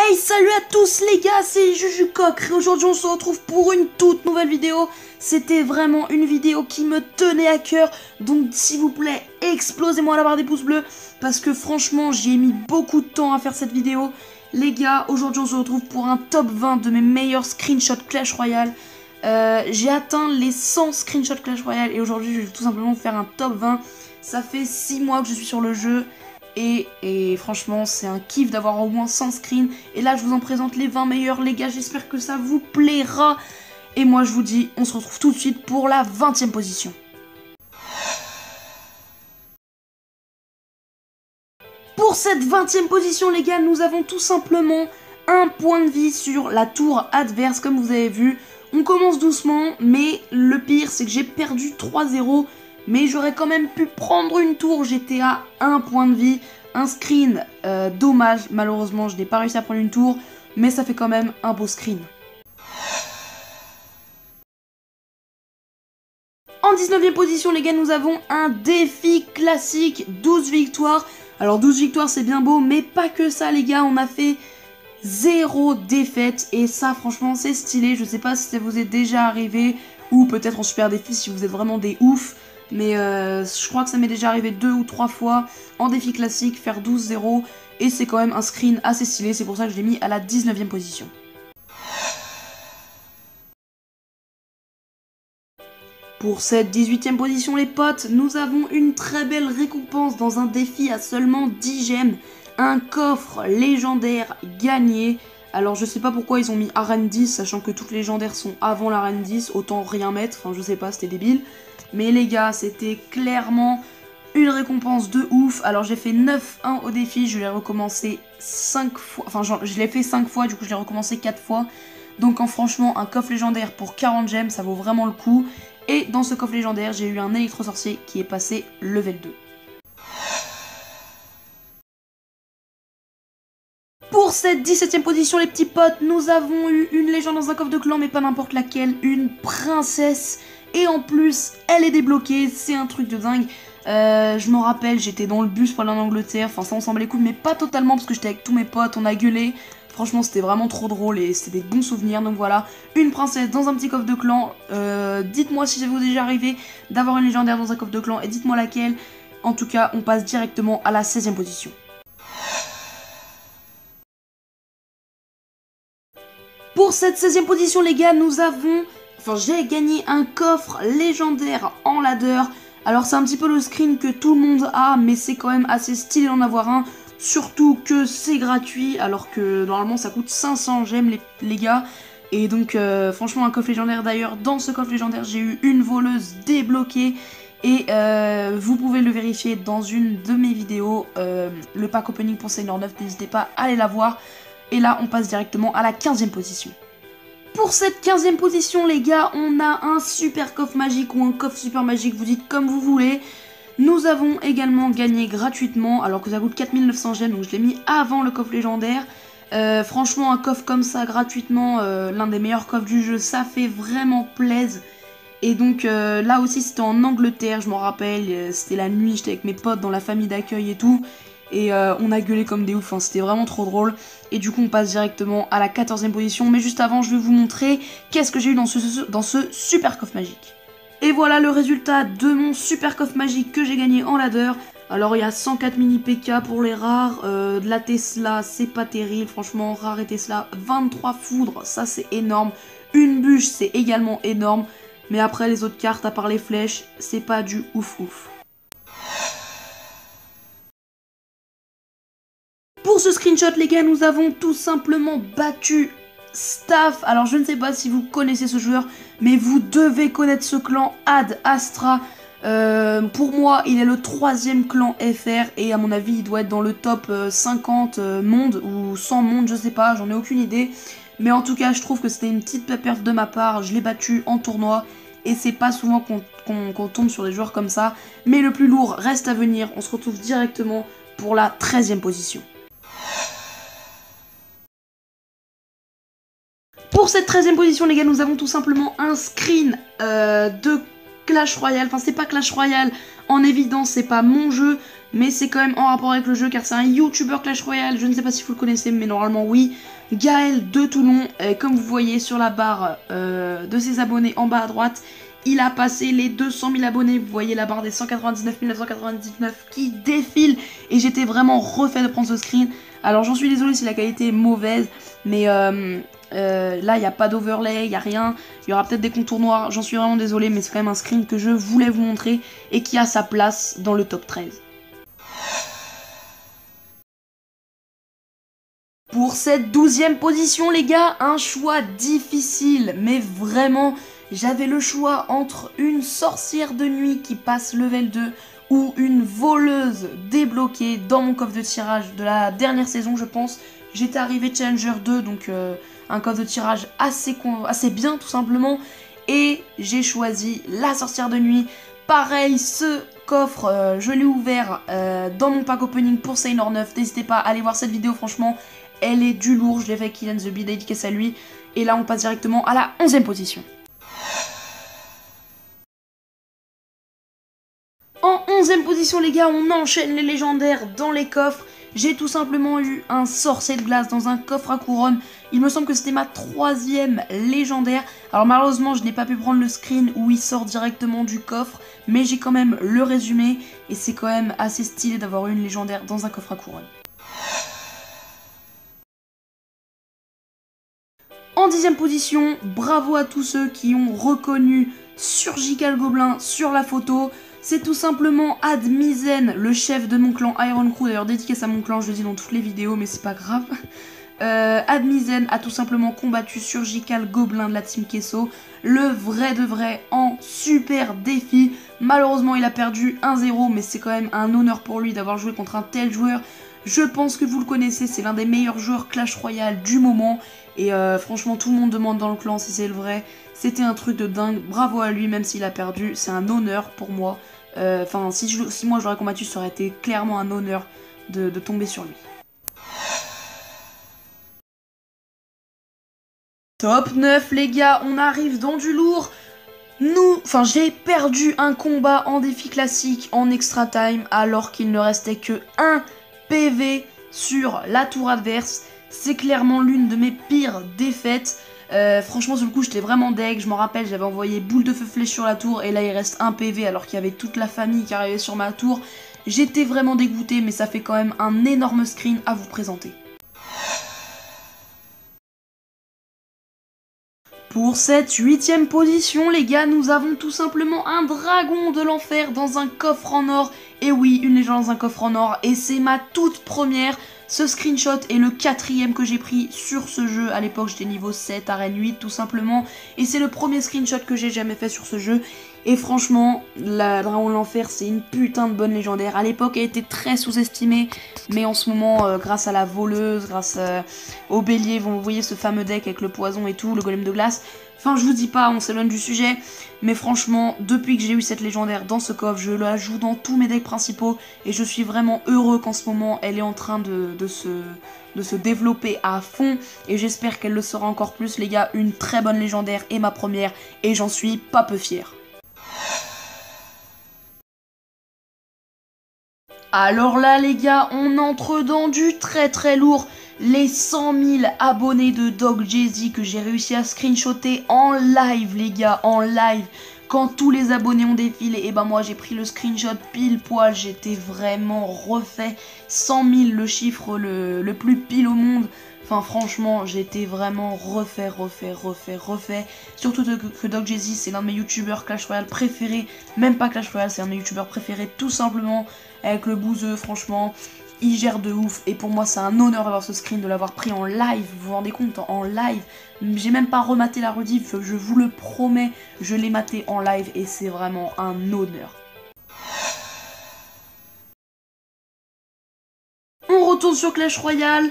Hey, salut à tous les gars, c'est Jujucoq et aujourd'hui on se retrouve pour une toute nouvelle vidéo. C'était vraiment une vidéo qui me tenait à cœur, donc s'il vous plaît, explosez-moi la barre des pouces bleus parce que franchement j'y ai mis beaucoup de temps à faire cette vidéo. Les gars, aujourd'hui on se retrouve pour un top 20 de mes meilleurs screenshots Clash Royale. J'ai atteint les 100 screenshots Clash Royale et aujourd'hui je vais tout simplement faire un top 20. Ça fait 6 mois que je suis sur le jeu. Et franchement, c'est un kiff d'avoir au moins 100 screens. Et là, je vous en présente les 20 meilleurs, les gars. J'espère que ça vous plaira. Et moi, je vous dis, on se retrouve tout de suite pour la 20e position. Pour cette 20e position, les gars, nous avons tout simplement un point de vie sur la tour adverse, comme vous avez vu. On commence doucement, mais le pire, c'est que j'ai perdu 3-0. Mais j'aurais quand même pu prendre une tour, j'étais à un point de vie, un screen, dommage, malheureusement je n'ai pas réussi à prendre une tour, mais ça fait quand même un beau screen. En 19e position les gars, nous avons un défi classique, 12 victoires. Alors 12 victoires c'est bien beau, mais pas que ça les gars, on a fait 0 défaite et ça franchement c'est stylé. Je sais pas si ça vous est déjà arrivé ou peut-être en super défi si vous êtes vraiment des oufs. Mais je crois que ça m'est déjà arrivé 2 ou 3 fois en défi classique, faire 12-0. Et c'est quand même un screen assez stylé, c'est pour ça que je l'ai mis à la 19e position. Pour cette 18e position les potes, nous avons une très belle récompense dans un défi à seulement 10 gemmes. Un coffre légendaire gagné. Alors je sais pas pourquoi ils ont mis arène 10, sachant que toutes les légendaires sont avant l'arène 10, autant rien mettre, enfin je sais pas, c'était débile. Mais les gars, c'était clairement une récompense de ouf. Alors j'ai fait 9-1 au défi, je l'ai recommencé 5 fois, enfin je l'ai fait 5 fois, du coup je l'ai recommencé 4 fois. Donc franchement, un coffre légendaire pour 40 gemmes, ça vaut vraiment le coup. Et dans ce coffre légendaire, j'ai eu un électro-sorcier qui est passé level 2. Pour cette 17e position les petits potes, nous avons eu une légende dans un coffre de clan, mais pas n'importe laquelle, une princesse. Et en plus, elle est débloquée, c'est un truc de dingue. Je me rappelle, j'étais dans le bus pour aller en Angleterre, enfin ça on s'en bat les couilles, mais pas totalement parce que j'étais avec tous mes potes, on a gueulé. Franchement c'était vraiment trop drôle et c'était des bons souvenirs, donc voilà. Une princesse dans un petit coffre de clan, dites-moi si ça vous est déjà arrivé d'avoir une légendaire dans un coffre de clan et dites-moi laquelle. En tout cas, on passe directement à la 16e position. Pour cette 16e position les gars, nous avons... Enfin, j'ai gagné un coffre légendaire en ladder. Alors c'est un petit peu le screen que tout le monde a, mais c'est quand même assez stylé d'en avoir un. Surtout que c'est gratuit, alors que normalement ça coûte 500 gemmes les gars. Et donc franchement un coffre légendaire. D'ailleurs dans ce coffre légendaire j'ai eu une voleuse débloquée. Et vous pouvez le vérifier dans une de mes vidéos. Le pack opening pour Seigneur 9, n'hésitez pas à aller la voir. Et là on passe directement à la 15e position. Pour cette 15e position les gars, on a un super coffre magique ou un coffre super magique, vous dites comme vous voulez. Nous avons également gagné gratuitement, alors que ça coûte 4900 gemmes, donc je l'ai mis avant le coffre légendaire. Franchement un coffre comme ça gratuitement, l'un des meilleurs coffres du jeu, ça fait vraiment plaisir. Et donc là aussi c'était en Angleterre, je m'en rappelle, c'était la nuit, j'étais avec mes potes dans la famille d'accueil et tout. Et on a gueulé comme des oufs, hein, c'était vraiment trop drôle. Et du coup on passe directement à la 14e position. Mais juste avant je vais vous montrer qu'est-ce que j'ai eu dans ce super coffre magique. Et voilà le résultat de mon super coffre magique que j'ai gagné en ladder. Alors il y a 104 mini PK pour les rares, de la Tesla c'est pas terrible, franchement rare et Tesla, 23 foudres, ça c'est énorme. Une bûche c'est également énorme. Mais après les autres cartes à part les flèches, c'est pas du ouf ouf. Pour ce screenshot les gars, nous avons tout simplement battu Staff. Alors je ne sais pas si vous connaissez ce joueur, mais vous devez connaître ce clan Ad Astra. Pour moi il est le 3e clan FR et à mon avis il doit être dans le top 50 monde ou 100 monde, je sais pas, j'en ai aucune idée. Mais en tout cas je trouve que c'était une petite perf de ma part, je l'ai battu en tournoi. Et c'est pas souvent qu'on tombe sur des joueurs comme ça. Mais le plus lourd reste à venir, on se retrouve directement pour la 13e position. Pour cette 13e position les gars, nous avons tout simplement un screen de Clash Royale, enfin c'est pas Clash Royale en évidence, c'est pas mon jeu, mais c'est quand même en rapport avec le jeu car c'est un YouTuber Clash Royale, je ne sais pas si vous le connaissez mais normalement oui, Gaël de Toulon, comme vous voyez sur la barre de ses abonnés en bas à droite, il a passé les 200 000 abonnés, vous voyez la barre des 199 999 qui défile et j'étais vraiment refait de prendre ce screen. Alors j'en suis désolée si la qualité est mauvaise, mais là il n'y a pas d'overlay, il n'y a rien, il y aura peut-être des contours noirs, j'en suis vraiment désolée, mais c'est quand même un screen que je voulais vous montrer et qui a sa place dans le top 13. Pour cette 12e position les gars, un choix difficile, mais vraiment, j'avais le choix entre une sorcière de nuit qui passe level 2 ou une voleuse débloquée dans mon coffre de tirage de la dernière saison je pense. J'étais arrivé Challenger 2, donc un coffre de tirage assez bien tout simplement. Et j'ai choisi la sorcière de nuit. Pareil, ce coffre, je l'ai ouvert dans mon pack opening pour Sailor 9. N'hésitez pas à aller voir cette vidéo, franchement, elle est du lourd. Je l'ai fait avec Kylian The Bee, dédicace à lui. Et là, on passe directement à la 11e position. En 11e position les gars, on enchaîne les légendaires dans les coffres. J'ai tout simplement eu un sorcier de glace dans un coffre à couronne. Il me semble que c'était ma 3e légendaire. Alors malheureusement je n'ai pas pu prendre le screen où il sort directement du coffre, mais j'ai quand même le résumé et c'est quand même assez stylé d'avoir eu une légendaire dans un coffre à couronne. En 10e position, bravo à tous ceux qui ont reconnu Surgical Gobelin sur la photo. C'est tout simplement Admizen, le chef de mon clan Iron Crew. D'ailleurs, dédicace à mon clan, je le dis dans toutes les vidéos, mais c'est pas grave. Admizen a tout simplement combattu Surgical Gobelin de la Team Kesso. Le vrai de vrai en super défi. Malheureusement, il a perdu 1-0, mais c'est quand même un honneur pour lui d'avoir joué contre un tel joueur. Je pense que vous le connaissez, c'est l'un des meilleurs joueurs Clash Royale du moment. Et franchement, tout le monde demande dans le clan si c'est le vrai. C'était un truc de dingue. Bravo à lui, même s'il a perdu. C'est un honneur pour moi. Enfin, si moi j'aurais combattu, ça aurait été clairement un honneur de tomber sur lui. Top 9 les gars, on arrive dans du lourd. J'ai perdu un combat en défi classique en extra time alors qu'il ne restait que 1 PV sur la tour adverse. C'est clairement l'une de mes pires défaites. Franchement sur le coup j'étais vraiment deg, je m'en rappelle, j'avais envoyé boule de feu flèche sur la tour et là il reste 1 PV alors qu'il y avait toute la famille qui arrivait sur ma tour. J'étais vraiment dégoûté, mais ça fait quand même un énorme screen à vous présenter. Pour cette 8e position les gars, nous avons tout simplement un dragon de l'enfer dans un coffre en or. Et oui, une légende dans un coffre en or, et c'est ma toute première. Ce screenshot est le 4e que j'ai pris sur ce jeu. À l'époque j'étais niveau 7, arène 8 tout simplement. Et c'est le premier screenshot que j'ai jamais fait sur ce jeu. Et franchement, la Dragon de l'Enfer c'est une putain de bonne légendaire. À l'époque elle était très sous-estimée. Mais en ce moment, grâce à la voleuse, grâce au bélier, vous voyez ce fameux deck avec le poison et tout, le golem de glace. Enfin je vous dis pas, on s'éloigne du sujet. Mais franchement, depuis que j'ai eu cette légendaire dans ce coffre, je la joue dans tous mes decks principaux. Et je suis vraiment heureux qu'en ce moment, elle est en train de se développer à fond. Et j'espère qu'elle le sera encore plus, les gars. Une très bonne légendaire est ma première. Et j'en suis pas peu fier. Alors là, les gars, on entre dans du très très lourd. Les 100 000 abonnés de Dog Jay-Z que j'ai réussi à screenshotter en live, les gars, en live. Quand tous les abonnés ont défilé, et ben moi j'ai pris le screenshot pile poil, j'étais vraiment refait. 100 000, le chiffre le plus pile au monde. Enfin franchement, j'étais vraiment refait. Surtout que Dog Jay-Z c'est l'un de mes youtubeurs Clash Royale préférés. Même pas Clash Royale, c'est un de mes youtubeurs préférés tout simplement. Avec le bouseux, franchement, il gère de ouf. Et pour moi c'est un honneur d'avoir ce screen, de l'avoir pris en live. Vous vous rendez compte, en live. J'ai même pas rematé la rediff, je vous le promets. Je l'ai maté en live et c'est vraiment un honneur. On retourne sur Clash Royale.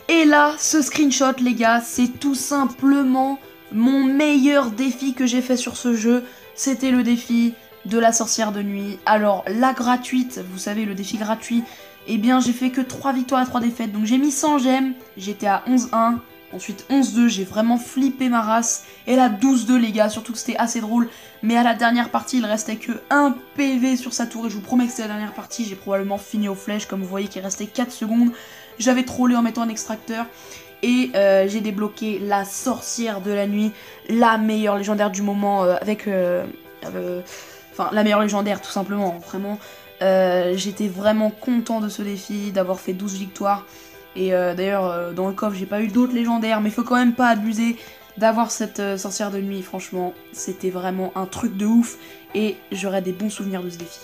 Et là, ce screenshot, les gars, c'est tout simplement mon meilleur défi que j'ai fait sur ce jeu. C'était le défi de la sorcière de nuit. Alors, la gratuite, vous savez, le défi gratuit, eh bien, j'ai fait que 3 victoires à 3 défaites. Donc, j'ai mis 100 gemmes, j'étais à 11-1. Ensuite 11-2, j'ai vraiment flippé ma race. Et là 12-2 les gars, surtout que c'était assez drôle. Mais à la dernière partie, il restait que 1 PV sur sa tour. Et je vous promets que c'est la dernière partie, j'ai probablement fini aux flèches. Comme vous voyez qu'il restait 4 secondes. J'avais trollé en mettant un extracteur. Et j'ai débloqué la sorcière de la nuit. La meilleure légendaire du moment enfin la meilleure légendaire tout simplement, vraiment. J'étais vraiment content de ce défi, d'avoir fait 12 victoires. Et d'ailleurs, dans le coffre, j'ai pas eu d'autres légendaires, mais il faut quand même pas abuser d'avoir cette sorcière de nuit. Franchement, c'était vraiment un truc de ouf et j'aurai des bons souvenirs de ce défi.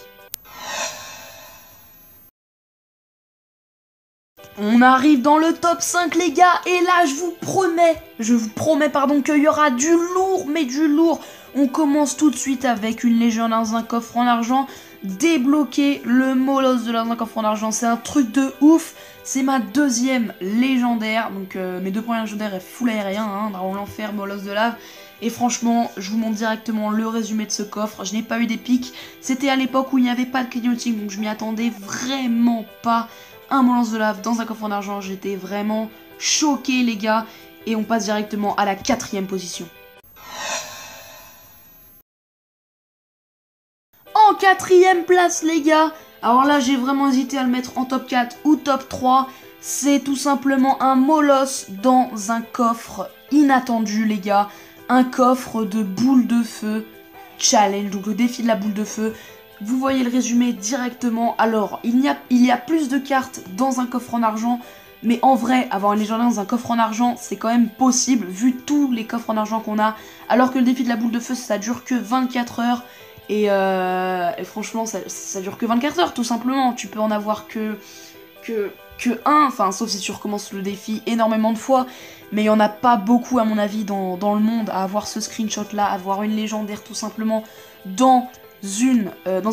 On arrive dans le top 5 les gars, et là je vous promets qu'il y aura du lourd, mais du lourd. On commence tout de suite avec une légende dans un coffre en argent. Débloquer le molosse de dans un coffre en argent, c'est un truc de ouf. C'est ma deuxième légendaire, donc mes deux premières légendaires est full aérien, hein, Dragon l'enfer, molosse de lave. Et franchement, je vous montre directement le résumé de ce coffre. Je n'ai pas eu d'épique, c'était à l'époque où il n'y avait pas de clignoting, donc je m'y attendais vraiment pas. Un molosse de lave dans un coffre en argent, j'étais vraiment choqué les gars. Et on passe directement à la 4e position. En 4e place les gars, alors là j'ai vraiment hésité à le mettre en top 4 ou top 3. C'est tout simplement un molosse dans un coffre inattendu les gars. Un coffre de boule de feu challenge, donc le défi de la boule de feu. Vous voyez le résumé directement. Alors, il y a plus de cartes dans un coffre en argent. Mais en vrai, avoir une légendaire dans un coffre en argent, c'est quand même possible, vu tous les coffres en argent qu'on a. Alors que le défi de la boule de feu, ça dure que 24 heures. Et franchement, ça dure que 24 heures, tout simplement. Tu peux en avoir que un, enfin, sauf si tu recommences le défi énormément de fois. Mais il n'y en a pas beaucoup, à mon avis, dans le monde, à avoir ce screenshot-là, avoir une légendaire, tout simplement, dans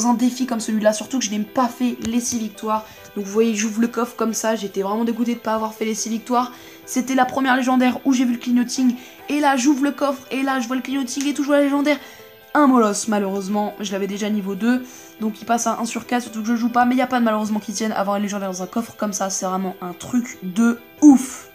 un défi comme celui-là, surtout que je n'ai pas fait les 6 victoires. Donc vous voyez, j'ouvre le coffre comme ça, j'étais vraiment dégoûté de ne pas avoir fait les 6 victoires. C'était la première légendaire où j'ai vu le clignoting, et là j'ouvre le coffre, et là je vois le clignoting et toujours la légendaire. Un molosse, malheureusement, je l'avais déjà niveau 2, donc il passe à 1 sur 4, surtout que je joue pas, mais il n'y a pas de malheureusement qui tienne. Avoir une légendaire dans un coffre comme ça, c'est vraiment un truc de ouf.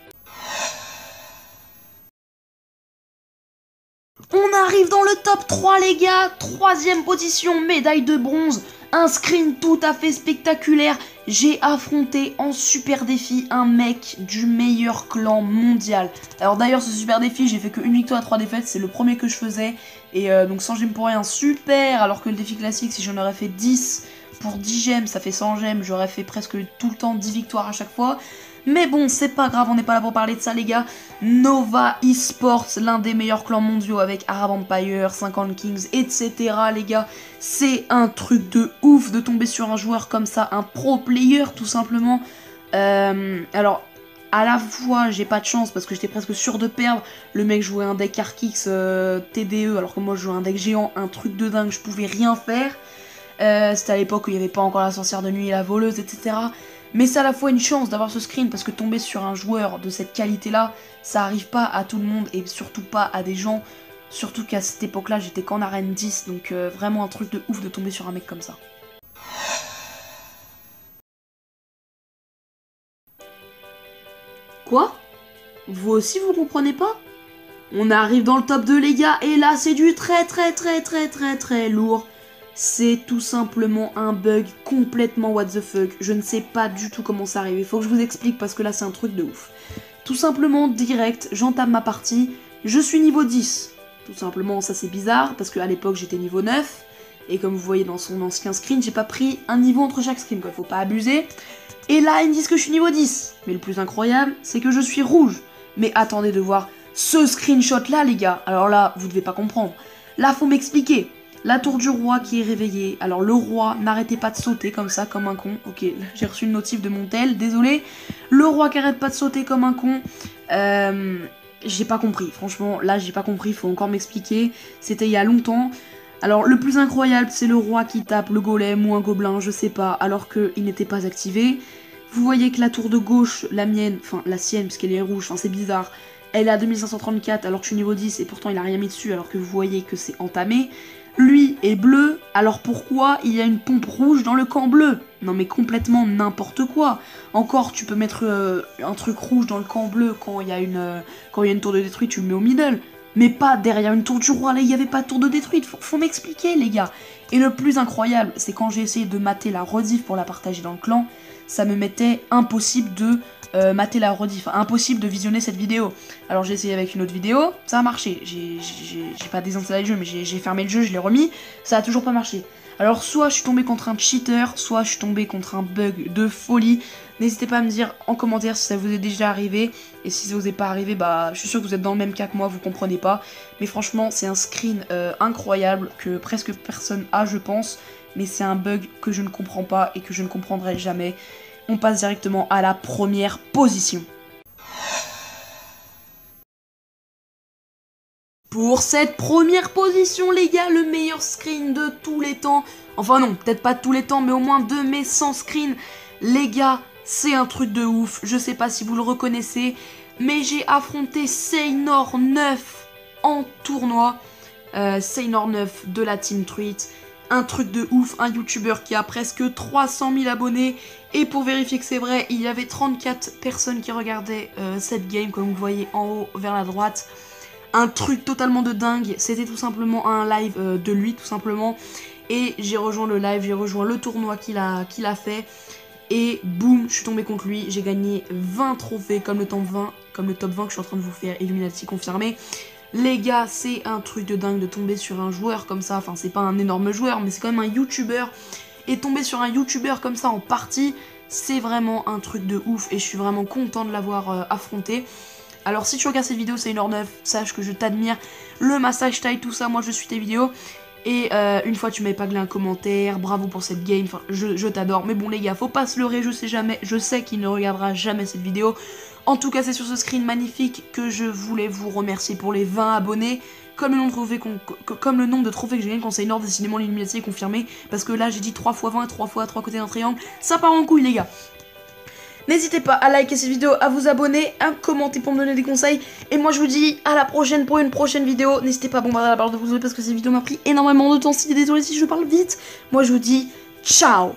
On arrive dans le top 3 les gars, 3e position, médaille de bronze, un screen tout à fait spectaculaire. J'ai affronté en super défi un mec du meilleur clan mondial. Alors d'ailleurs ce super défi, j'ai fait que 1 victoire à 3 défaites, c'est le premier que je faisais. Et donc 100 gemmes pour rien, super. Alors que le défi classique, si j'en aurais fait 10 pour 10 gemmes, ça fait 100 gemmes, j'aurais fait presque tout le temps 10 victoires à chaque fois. Mais bon, c'est pas grave, on n'est pas là pour parler de ça les gars. Nova Esports, l'un des meilleurs clans mondiaux avec Arab Empire, 50 Kings, etc. les gars. C'est un truc de ouf de tomber sur un joueur comme ça, un pro player tout simplement. Alors, à la fois, j'ai pas de chance parce que j'étais presque sûr de perdre. Le mec jouait un deck Arkix TDE alors que moi je jouais un deck géant, un truc de dingue, je pouvais rien faire. C'était à l'époque où il n'y avait pas encore la sorcière de nuit et la voleuse, etc. Mais c'est à la fois une chance d'avoir ce screen parce que tomber sur un joueur de cette qualité-là, ça arrive pas à tout le monde et surtout pas à des gens. Surtout qu'à cette époque-là, j'étais qu'en arène 10, donc vraiment un truc de ouf de tomber sur un mec comme ça. Quoi? Vous aussi vous comprenez pas? On arrive dans le top 2 les gars, et là c'est du très lourd. C'est tout simplement un bug complètement what the fuck. Je ne sais pas du tout comment ça arrive. Il faut que je vous explique parce que là c'est un truc de ouf. Tout simplement, direct, j'entame ma partie. Je suis niveau 10. Tout simplement, ça c'est bizarre parce qu'à l'époque j'étais niveau 9. Et comme vous voyez dans son ancien screen, j'ai pas pris un niveau entre chaque screen, quoi. Faut pas abuser. Et là, ils me disent que je suis niveau 10. Mais le plus incroyable, c'est que je suis rouge. Mais attendez de voir ce screenshot là, les gars. Alors là, vous devez pas comprendre. Là, faut m'expliquer. La tour du roi qui est réveillée. Alors le roi n'arrêtait pas de sauter comme ça, comme un con. Ok, j'ai reçu une notif de mon tel, désolé. Le roi qui arrête pas de sauter comme un con. J'ai pas compris, franchement, là j'ai pas compris, faut encore m'expliquer. C'était il y a longtemps. Alors le plus incroyable, c'est le roi qui tape le golem ou un gobelin, je sais pas, alors qu'il n'était pas activé. Vous voyez que la tour de gauche, la mienne, enfin la sienne, parce qu'elle est rouge, enfin c'est bizarre. Elle est à 2534 alors que je suis niveau 10 et pourtant il a rien mis dessus alors que vous voyez que c'est entamé. Lui est bleu, alors pourquoi il y a une pompe rouge dans le camp bleu? Non mais complètement n'importe quoi. Encore tu peux mettre un truc rouge dans le camp bleu quand il y a une tour de détruite, tu le mets au middle. Mais pas derrière une tour du roi, là il n'y avait pas de tour de détruite, faut m'expliquer les gars. Et le plus incroyable, c'est quand j'ai essayé de mater la rediff pour la partager dans le clan, ça me mettait impossible de mater la rediff, impossible de visionner cette vidéo. Alors j'ai essayé avec une autre vidéo, ça a marché, j'ai pas désinstallé le jeu mais j'ai fermé le jeu, je l'ai remis, ça a toujours pas marché. Alors soit je suis tombé contre un cheater, soit je suis tombé contre un bug de folie. N'hésitez pas à me dire en commentaire si ça vous est déjà arrivé. Et si ça vous est pas arrivé, bah je suis sûr que vous êtes dans le même cas que moi, vous comprenez pas. Mais franchement c'est un screen incroyable que presque personne a je pense. Mais c'est un bug que je ne comprends pas et que je ne comprendrai jamais. On passe directement à la première position. Pour cette première position, les gars, le meilleur screen de tous les temps. Enfin non, peut-être pas de tous les temps, mais au moins de mes 100 screens. Les gars, c'est un truc de ouf. Je sais pas si vous le reconnaissez, mais j'ai affronté Seynor 9 en tournoi. Seynor 9 de la Team Truite. Un truc de ouf, un YouTuber qui a presque 300 000 abonnés. Et pour vérifier que c'est vrai, il y avait 34 personnes qui regardaient cette game, comme vous voyez en haut vers la droite. Un truc totalement de dingue, c'était tout simplement un live de lui tout simplement. Et j'ai rejoint le live, j'ai rejoint le tournoi qu'il a fait. Et boum, je suis tombée contre lui, j'ai gagné 20 trophées comme le top 20 que je suis en train de vous faire, Illuminati confirmé. Les gars, c'est un truc de dingue de tomber sur un joueur comme ça, enfin c'est pas un énorme joueur, mais c'est quand même un YouTuber. Et tomber sur un YouTuber comme ça en partie, c'est vraiment un truc de ouf et je suis vraiment content de l'avoir affronté. Alors si tu regardes cette vidéo, c'est 1h09, sache que je t'admire, le massage taille, tout ça, moi je suis tes vidéos. Et une fois tu m'as épinglé un commentaire, bravo pour cette game, enfin je t'adore. Mais bon les gars, faut pas se leurrer, je sais qu'il ne regardera jamais cette vidéo. En tout cas c'est sur ce screen magnifique que je voulais vous remercier pour les 20 abonnés. Comme le nombre de trophées que j'ai gagné quand c'est Seynor, décidément l'Illuminati est confirmé. Parce que là j'ai dit 3 x 20, 3 fois 3 côtés d'un triangle, ça part en couille les gars. N'hésitez pas à liker cette vidéo, à vous abonner, à commenter pour me donner des conseils. Et moi je vous dis à la prochaine pour une prochaine vidéo. N'hésitez pas à bombarder la barre de pouces bleus parce que cette vidéo m'a pris énormément de temps. Désolé si je parle vite. Moi je vous dis ciao.